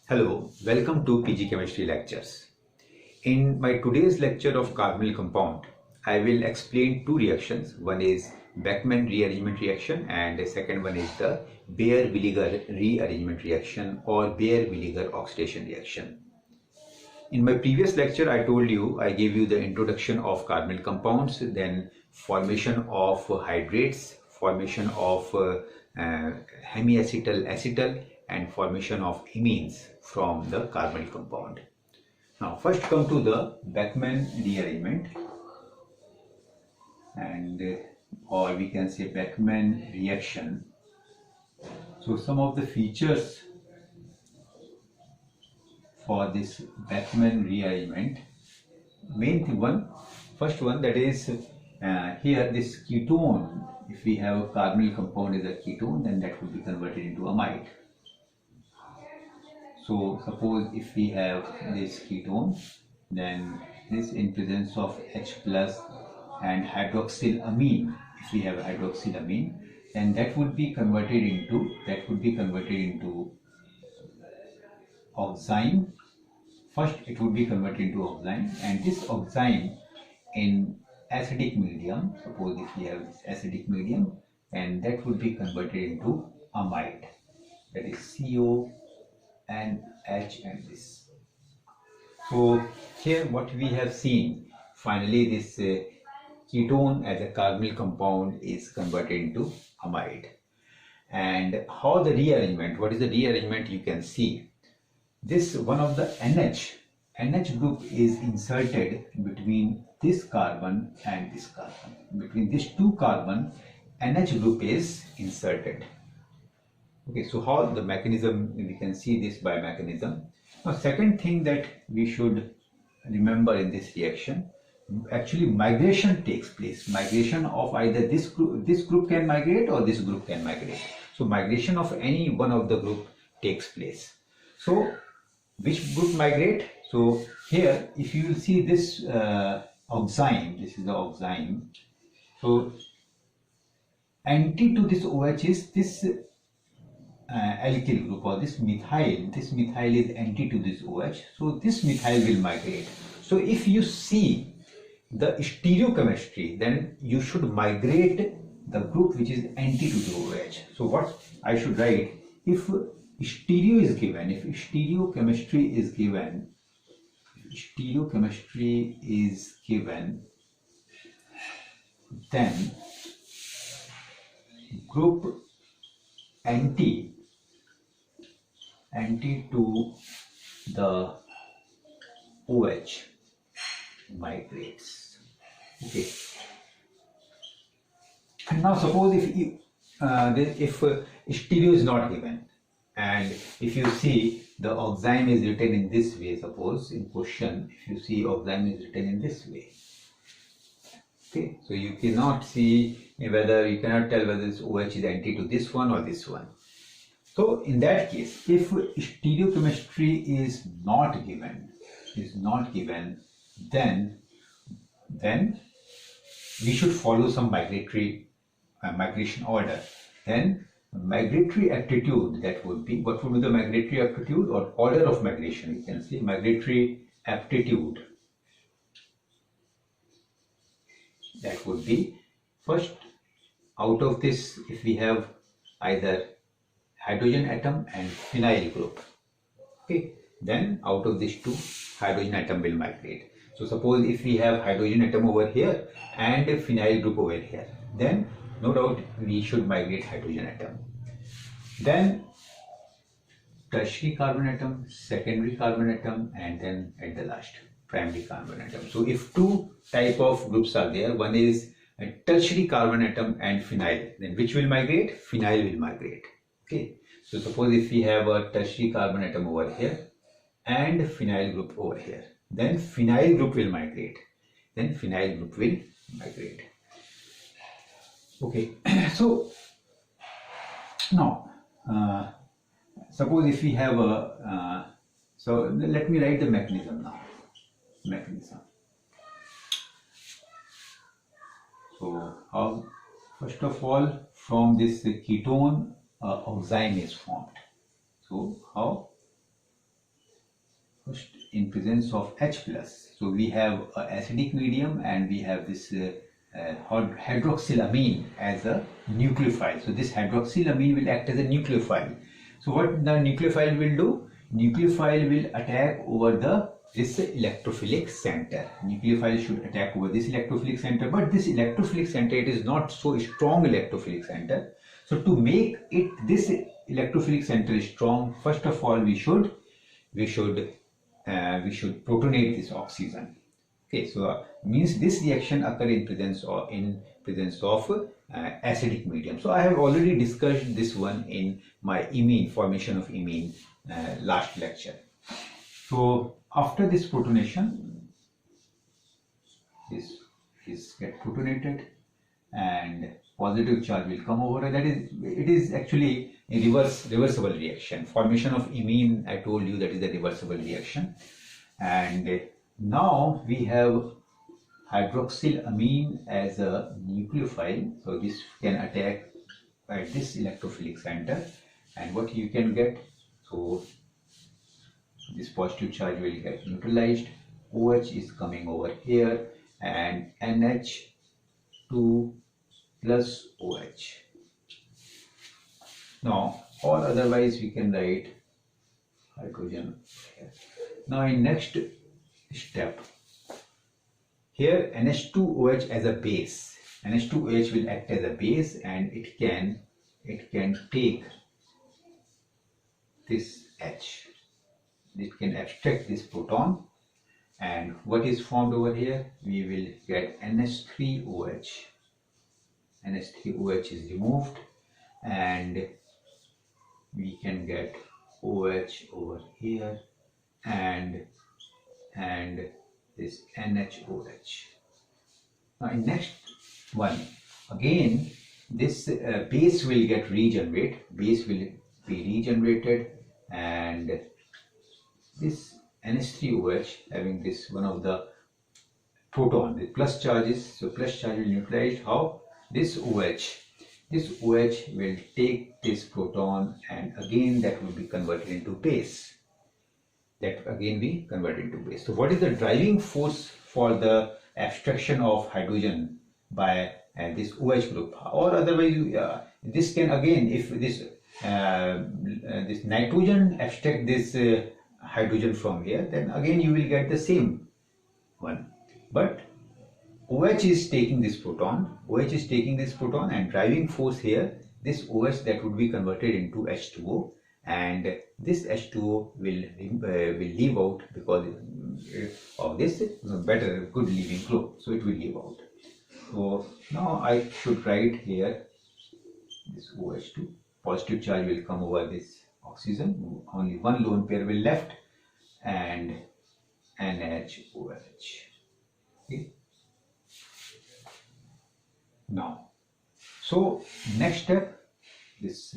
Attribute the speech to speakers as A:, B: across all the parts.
A: Hello, welcome to PG Chemistry Lectures. In my today's lecture of carbonyl compound, I will explain two reactions. One is Beckmann rearrangement reaction and the second one is the Baeyer-Villiger rearrangement reaction or Baeyer-Villiger oxidation reaction. In my previous lecture, I gave you the introduction of carbonyl compounds, then formation of hydrates, formation of hemiacetal acetal and formation of imines from the carbonyl compound. Now first come to the Beckmann rearrangement and or we can say Beckmann reaction. So some of the features for this Beckmann rearrangement, first one that is here this ketone, if we have a carbonyl compound as a ketone, then that would be converted into amide. So suppose if we have this ketone, then this in presence of H plus and hydroxylamine, if we have hydroxylamine, then that would be converted into oxime. First it would be converted into oxime, and this oxime in acidic medium, suppose if we have this acidic medium, and that would be converted into amide, that is CO and H and this. So here what we have seen, finally this ketone as a carbonyl compound is converted into amide. And how the rearrangement, what is the rearrangement, you can see this one of the NH group is inserted between this carbon and this carbon. Between these two carbon, NH group is inserted. Okay, so how the mechanism, we can see this by mechanism. Now second thing that we should remember in this reaction, actually migration takes place. Migration of either this group can migrate or this group can migrate. So migration of any one of the group takes place. So which group migrate? So here if you will see this oxime, this is the oxime. So anti to this OH is this alkyl group or this methyl. This methyl is anti to this OH. So this methyl will migrate. So if you see the stereochemistry, then you should migrate the group which is anti to the OH. So what I should write, if stereo is given, if stereochemistry is given, then group anti to the OH migrates. Okay. And now suppose if stereo is not given, and if you see the oxime is written in this way, suppose in question if you see oxime is written in this way. Okay, so you cannot see whether, you cannot tell whether this OH is anti to this one or this one. So in that case, if stereochemistry is not given, then we should follow some migratory migration order. Then migratory aptitude, that would be, what would be the migratory aptitude or order of migration? You can see migratory aptitude, that would be first out of this, if we have either hydrogen atom and phenyl group, okay, then out of these two hydrogen atom will migrate. So suppose if we have hydrogen atom over here and a phenyl group over here, then no doubt we should migrate hydrogen atom. Then tertiary carbon atom, secondary carbon atom, and then at the last primary carbon atom. So if two type of groups are there, one is a tertiary carbon atom and phenyl, then which will migrate? Phenyl will migrate. Okay, so suppose if we have a tertiary carbon atom over here and phenyl group over here, then phenyl group will migrate. Okay, so now suppose if we have a so let me write the mechanism now. So how, first of all, from this ketone oxime is formed. So how in presence of H plus. So we have an acidic medium and we have this hydroxylamine as a nucleophile. So this hydroxylamine will act as a nucleophile. So what the nucleophile will do? Nucleophile will attack over this electrophilic center. Nucleophile should attack over this electrophilic center, but this electrophilic center, it is not so strong electrophilic center. So to make it this electrophilic center strong, first of all we should protonate this oxygen. Okay, so means this reaction occur in presence of acidic medium. So I have already discussed this one in my imine, formation of imine, last lecture. So after this protonation, this is get protonated and positive charge will come over. That is, it is actually a reversible reaction. Formation of imine, I told you, that is a reversible reaction. And now we have hydroxylamine as a nucleophile. So this can attack at this electrophilic center, and what you can get, so this positive charge will get neutralized. OH is coming over here and NH2 plus OH. Now or otherwise we can write hydrogen here. Now in next step, here NH2OH as a base. NH2OH will act as a base and it can take this H. It can abstract this proton, and what is formed over here? We will get NH3OH. NH3OH is removed and we can get OH over here and this NHOH. Now in next one, again this base will get regenerated. Base will be regenerated, and this NH3OH having this one of the proton with plus charges, so plus charge will neutralize. How? This OH will take this proton and again that will be converted into base. That again be converted into base. So what is the driving force for the abstraction of hydrogen by this OH group? Or otherwise this can again, if this this nitrogen abstract this hydrogen from here, then again you will get the same one. But OH is taking this proton, and driving force here, this OH that would be converted into H2O, and this H2O will leave out because of this better good leaving flow, so it will leave out. So now I should write here this OH2, positive charge will come over this oxygen, only one lone pair will left, and NHOH. Okay. Now, so next step, this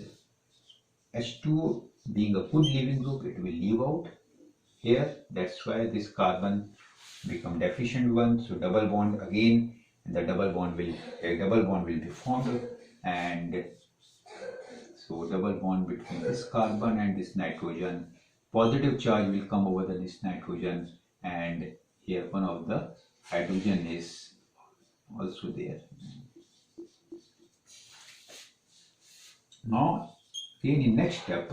A: H2O being a good leaving group, it will leave out here. That's why this carbon become deficient one. So double bond again, and the double bond will be formed, and so double bond between this carbon and this nitrogen. Positive charge will come over this nitrogen, and here one of the hydrogen is also there. Now again in next step,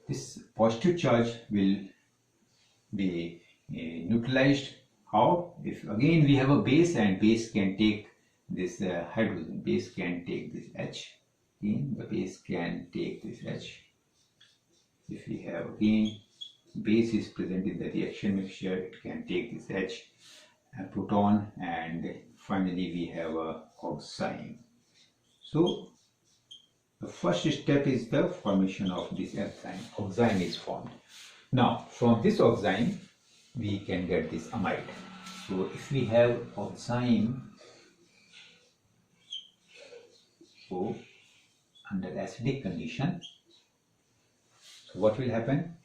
A: this positive charge will be neutralized. How? If again we have a base, and base can take this hydrogen, base can take this H. Again the base can take this H. If we have again base is present in the reaction mixture, it can take this H, a proton, and finally we have a oxime. So the first step is the formation of this enzyme. Oxime is formed. Now from this oxime we can get this amide. So if we have oxime, so under acidic condition, so what will happen?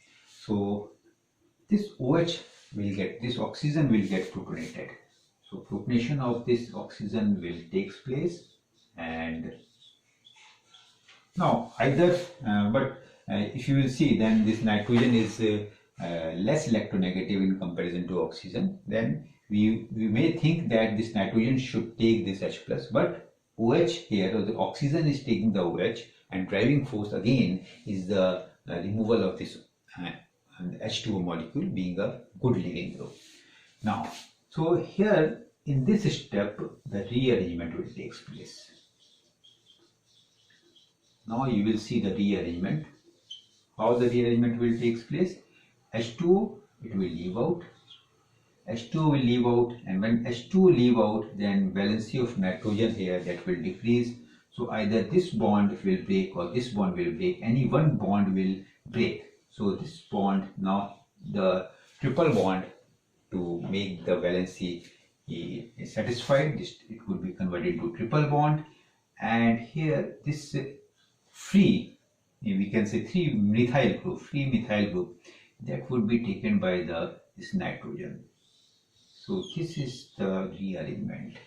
A: So this OH will get, this oxygen will get protonated. So protonation of this oxygen will takes place, and now either if you will see, then this nitrogen is less electronegative in comparison to oxygen, then we may think that this nitrogen should take this H plus, but OH here, or the oxygen is taking the OH, and driving force again is the removal of this H2O molecule, being a good leaving group. Now, so here in this step, the rearrangement will take place. Now you will see the rearrangement. How the rearrangement will take place? H2O, it will leave out. H2O will leave out, and when H2O leave out, then valency of nitrogen here, that will decrease. So either this bond will break or this bond will break. Any one bond will break. So this bond, now the triple bond, to make the valency is satisfied, it would be converted to triple bond, and here this free, we can say free methyl group, that would be taken by this nitrogen. So this is the rearrangement.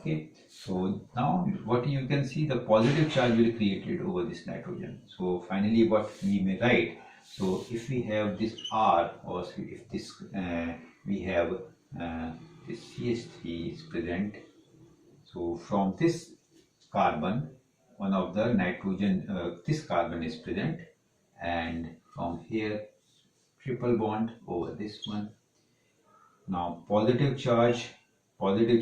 A: Okay, so now what you can see, the positive charge will be created over this nitrogen. So finally what we may write, so if we have this R, or if this we have this CH3 is present, so from this carbon, one of the nitrogen, this carbon is present, and from here triple bond over this one. Now positive charge will be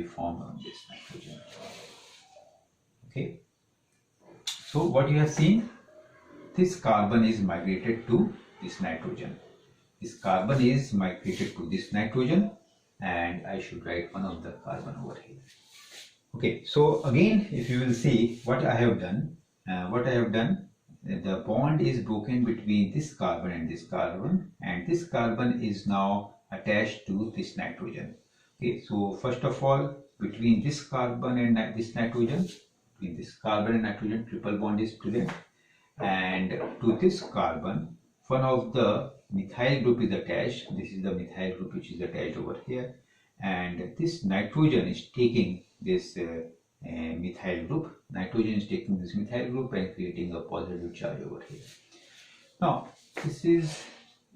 A: formed on this nitrogen. Okay, so what you have seen, this carbon is migrated to this nitrogen. This carbon is migrated to this nitrogen, and I should write one of the carbon over here. Okay, so again, if you will see what I have done, the bond is broken between this carbon, and this carbon is now attached to this nitrogen. Okay, so first of all, between this carbon and this nitrogen, triple bond is present, and to this carbon, one of the methyl group is attached. This is the methyl group which is attached over here, and this nitrogen is taking this methyl group. Nitrogen is taking this methyl group and creating a positive charge over here. Now, this is,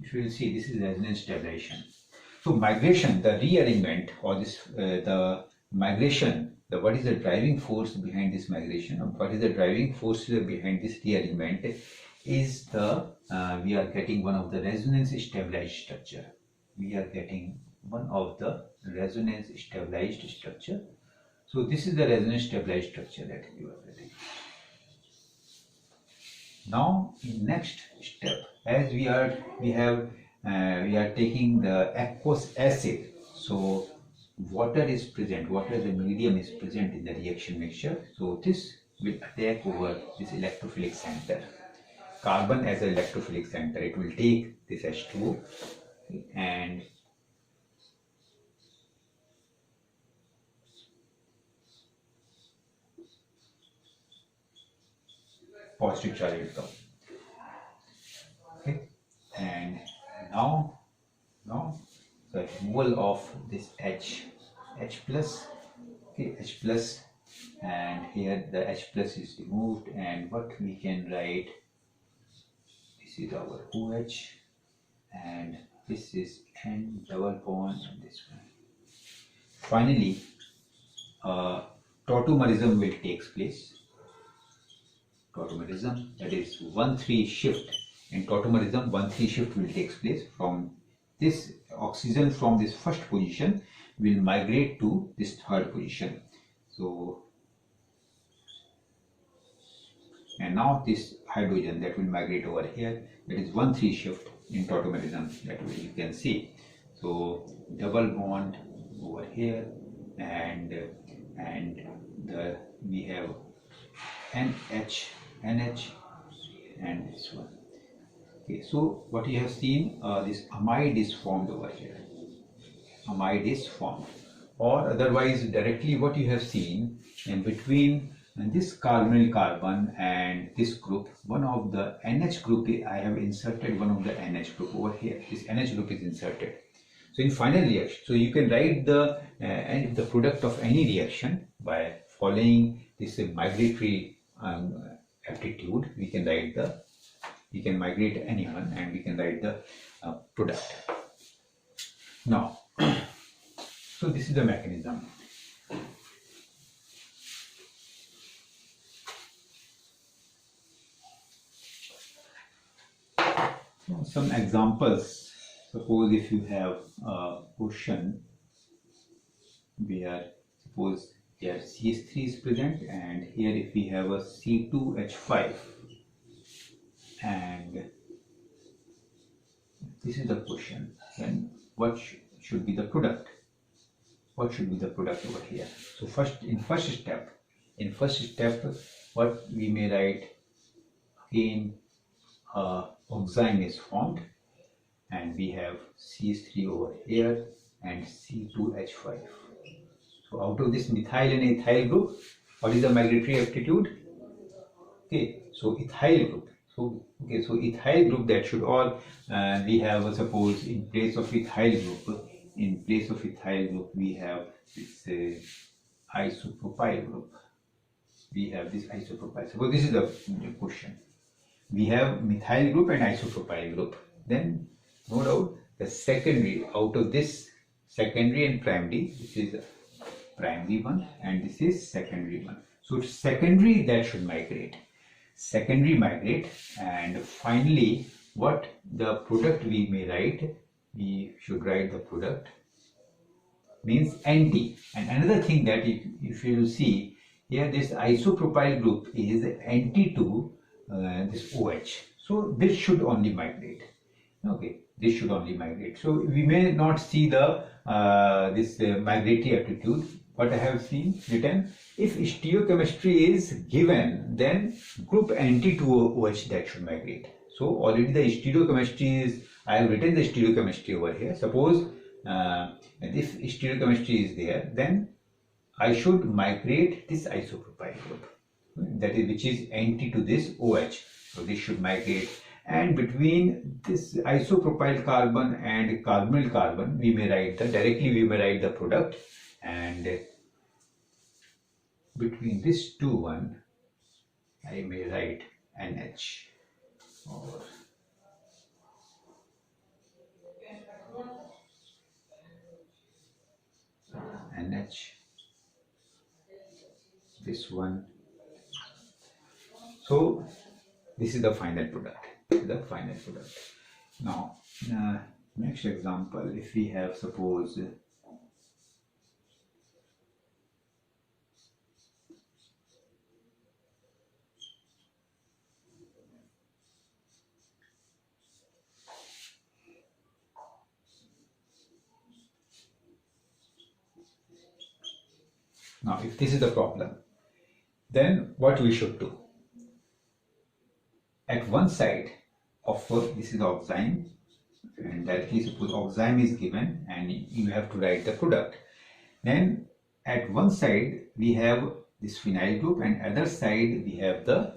A: if you will see, this is resonance stabilization. So migration, the rearrangement, or this the migration, what is the driving force behind this migration, or what is the driving force behind this rearrangement, is we are getting one of the resonance stabilized structure. So this is the resonance stabilized structure that you are getting. Now in next step, as we are taking the aqueous acid, so water is present, the medium is present in the reaction mixture, so this will attack over this electrophilic center. Carbon as an electrophilic center, it will take this H2O and positive charge will come. Okay, and now the removal of this H plus, okay, H plus, and here the H plus is removed, and what we can write, this is our OH, and this is N double bond, and this one. Finally, tautomerism will take place. Tautomerism, that is 1,3 shift. In tautomerism, 1,3 shift will take place. From this oxygen, from this first position, will migrate to this third position. So, and now this hydrogen, that will migrate over here. That is 1,3 shift in tautomerism, that way you can see. So double bond over here, and we have NH, and this one. Okay, so what you have seen, this amide is formed over here. Amide is formed, or otherwise directly what you have seen, in between this carbonyl carbon and this group, one of the NH group, I have inserted one of the NH group over here. This NH group is inserted. So in final reaction, so you can write the product of any reaction by following this migratory aptitude. We can write the we can migrate anyone and we can write the product. Now, so this is the mechanism. Some examples. Suppose if you have a question where suppose here CH3 is present, and here if we have a C2H5, and this is the question, then what should be the product? What should be the product over here? So in first step, what we may write, again oxime is formed, and we have CH3 over here and C2H5. So out of this methyl and ethyl group, what is the migratory aptitude? Okay, so ethyl group. So ethyl group, that should all we have, suppose in place of ethyl group, we have this isopropyl group. We have this isopropyl. Suppose this is the question. We have methyl group and isopropyl group. Then no doubt the secondary, out of this secondary and primary, this is primary one and this is secondary one. So secondary, that should migrate. And finally what the product we may write, we should write the product means anti. And another thing that if you see here, this isopropyl group is anti to this OH. So this should only migrate. Okay, this should only migrate. So we may not see the this migratory aptitude. What I have seen written, if stereochemistry is given, then group anti to OH, that should migrate. So already the stereochemistry is, I have written the stereochemistry over here. Suppose if stereochemistry is there, then I should migrate this isopropyl group, that is, which is anti to this OH. So this should migrate, and between this isopropyl carbon and carbonyl carbon, we may write the product, and between this two one, I may write NH or NH, this one. So this is the final product. Now next example, if we have, suppose now if this is the problem, then what we should do? At one side of this is oxime, and directly suppose oxime is given and you have to write the product. Then at one side we have this phenyl group and other side we have the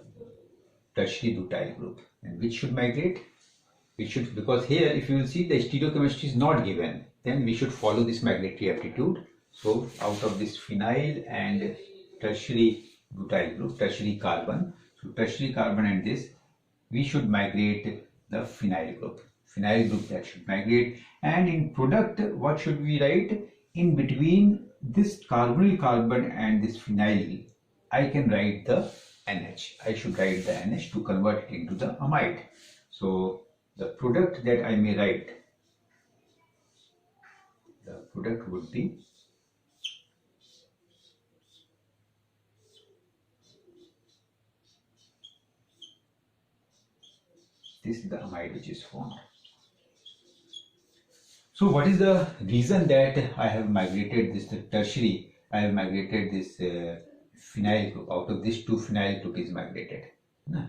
A: tertiary butyl group, and which should migrate? Because here if you will see the stereochemistry is not given, then we should follow this migratory aptitude. So out of this phenyl and tertiary butyl group, tertiary carbon, so tertiary carbon and this, we should migrate the phenyl group. That should migrate, and in product what should we write? In between this carbonyl carbon and this phenyl, I can write the NH. I should write the NH to convert it into the amide. So the product that I may write, the product would be this is the amide which is formed. So what is the reason that I have migrated this tertiary? I have migrated this phenyl group. Out of this two, phenyl group is migrated.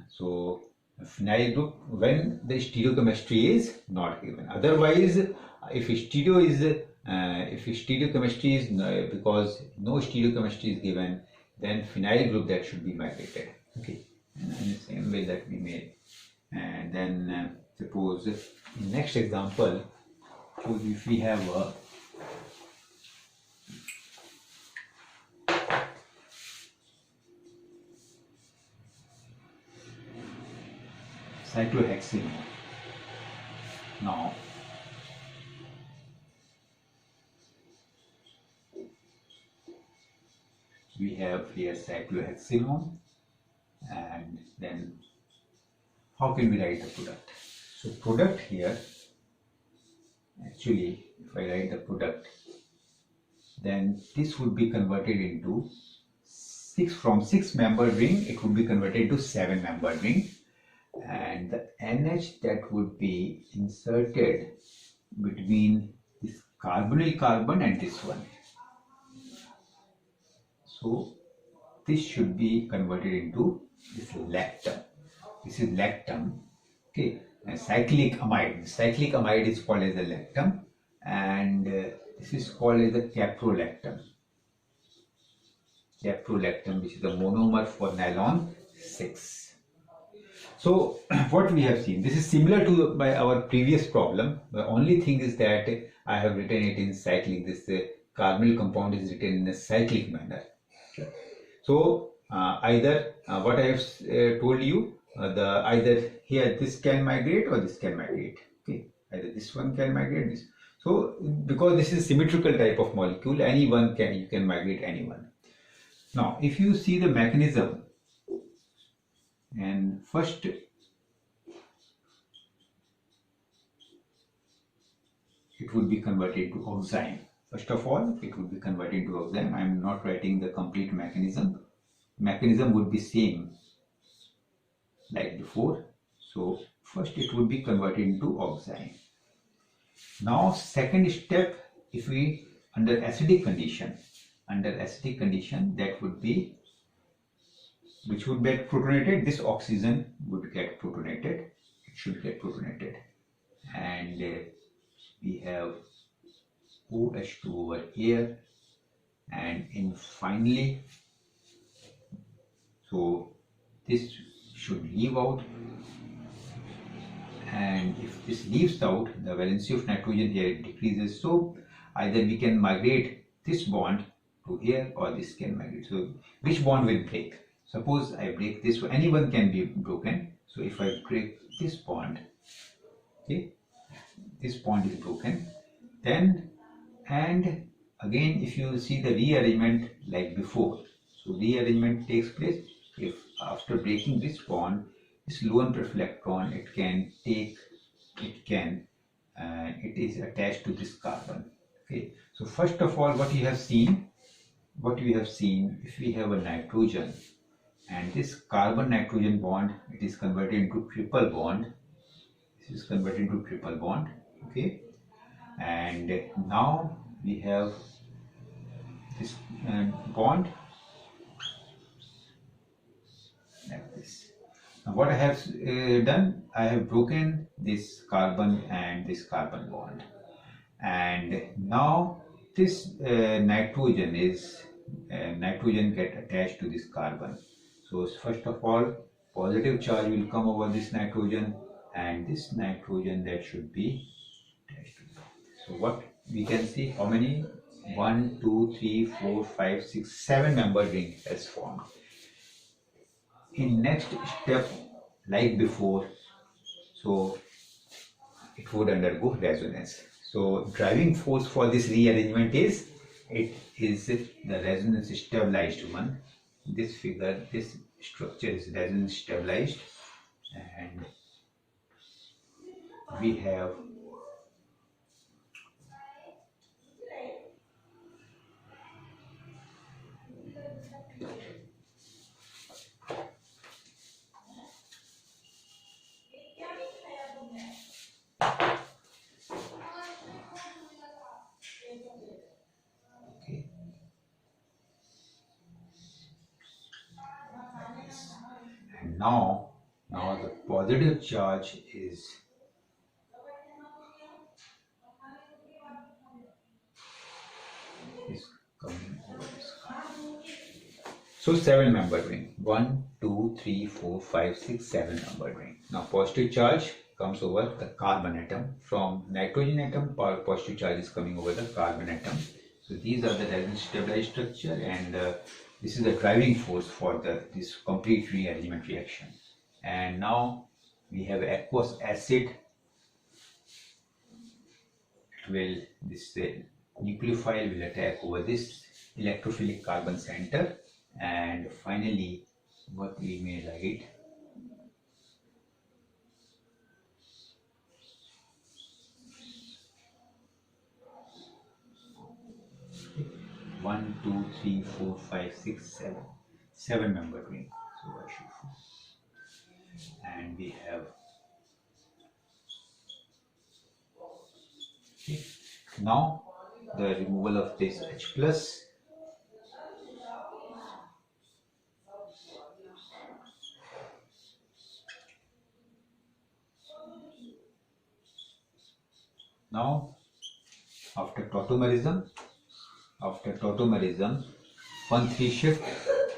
A: So phenyl group when the stereochemistry is not given. Otherwise, if stereochemistry is because no stereochemistry is given, then phenyl group that should be migrated. Okay, and in the same way that we made. And then suppose in next example, so if we have a cyclohexene. Now we have here cyclohexene, and then how can we write the product? So product here, actually if I write the product, then this would be converted into from 6-membered ring, it would be converted to 7-membered ring, and the NH that would be inserted between this carbonyl carbon and this one. So this should be converted into this lactam. This is lactam. Okay, and cyclic amide. Cyclic amide is called as the lactam, and this is called as the caprolactam. Caprolactam, which is the monomer for nylon 6. So what we have seen, this is similar to by our previous problem. The only thing is that I have written it in cyclic. This carbonyl compound is written in a cyclic manner. Okay. So either what I have told you, either here this can migrate or this can migrate. Okay, either this one can migrate, this. So because this is symmetrical type of molecule, anyone can, you can migrate anyone. Now if you see the mechanism, and first it would be converted to oxime. First of all, it would be converted into oxime. I am not writing the complete mechanism. Mechanism would be same like before. So first it would be converted into oxime. Now second step, if we under acidic condition, that would be, which would get protonated, this oxygen would get protonated, it should get protonated, and we have OH2 over here, and in finally, so this should leave out, and if this leaves out, the valency of nitrogen here decreases. So either we can migrate this bond to here, or this can migrate. So which bond will break? Suppose I break this one, anyone can be broken. So if I break this bond, okay, this bond is broken, then, and again if you see the rearrangement like before, so rearrangement takes place if after breaking this bond, this lone perflectron, it is attached to this carbon. Okay, so first of all, what we have seen, if we have a nitrogen and this carbon nitrogen bond, it is converted into triple bond. This is converted into triple bond. Okay, and now we have this bond like this. Now what I have done, I have broken this carbon and this carbon bond, and now this nitrogen get attached to this carbon. So first of all, positive charge will come over this nitrogen, and this nitrogen that should be attached to it. So what we can see, how many? 1, 2, 3, 4, 5, 6, 7-membered ring has formed. In next step, like before, so it would undergo resonance. So driving force for this rearrangement is, it is the resonance stabilized one. This figure, this structure is resonance stabilized, and we have now the positive charge is coming over this carbon. So 7-membered ring, 1, 2, 3, 4, 5, 6, 7-membered ring. Now positive charge comes over the carbon atom. From nitrogen atom, positive charge is coming over the carbon atom. So these are the resonance stabilized structure, and this is the driving force for this complete rearrangement reaction. And now we have aqueous acid. This nucleophile will attack over this electrophilic carbon center, and finally what we may write, one, two, three, four, five, six, seven membered ring. So I should, and we have, okay. Now the removal of this H plus. Now after tautomerism, 1,3 shift,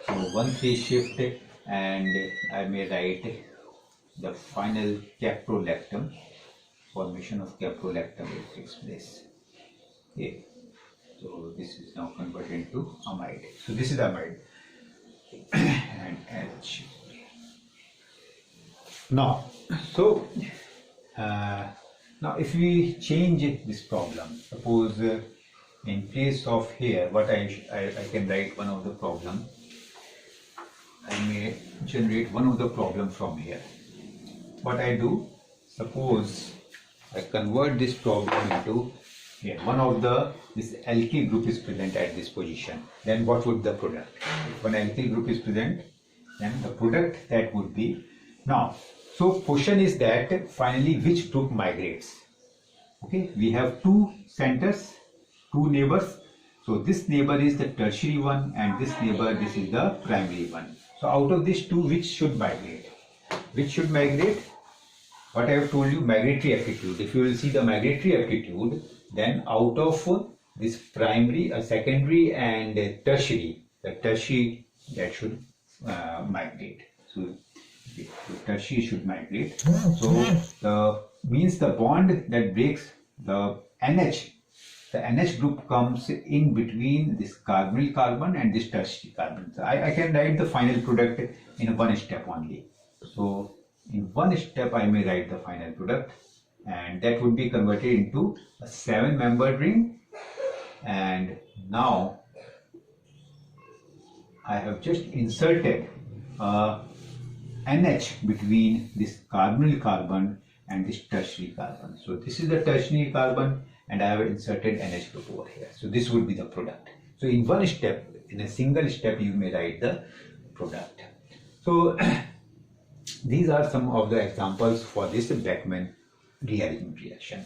A: so 1,3 shift, and I may write the final caprolactam, formation of caprolactam will takes place. Okay, so this is now converted into amide. So this is amide and H. Now, so now if we change this problem, suppose in place of here, what I can write one of the problem. I may generate one of the problem from here. What I do, suppose I convert this problem into here. One of this alkyl group is present at this position. Then what would the product? If one alkyl group is present, then the product that would be. Now, so question is that finally which group migrates? Okay, we have two centers, two neighbors. So this neighbor is the tertiary one, and this neighbor, this is the primary one. So out of these two, which should migrate? Which should migrate? What I have told you, migratory aptitude. If you will see the migratory aptitude, then out of this primary, secondary and tertiary, the tertiary that should migrate. So the tertiary should migrate. So the means the bond that breaks the NH group comes in between this carbonyl carbon and this tertiary carbon. So I can write the final product in one step only. So in one step I may write the final product, and that would be converted into a 7-membered ring. And now I have just inserted NH between this carbonyl carbon and this tertiary carbon. So this is the tertiary carbon, and I have inserted NH group over here. So this would be the product. So in one step, in a single step, you may write the product. So these are some of the examples for this Beckmann rearrangement reaction.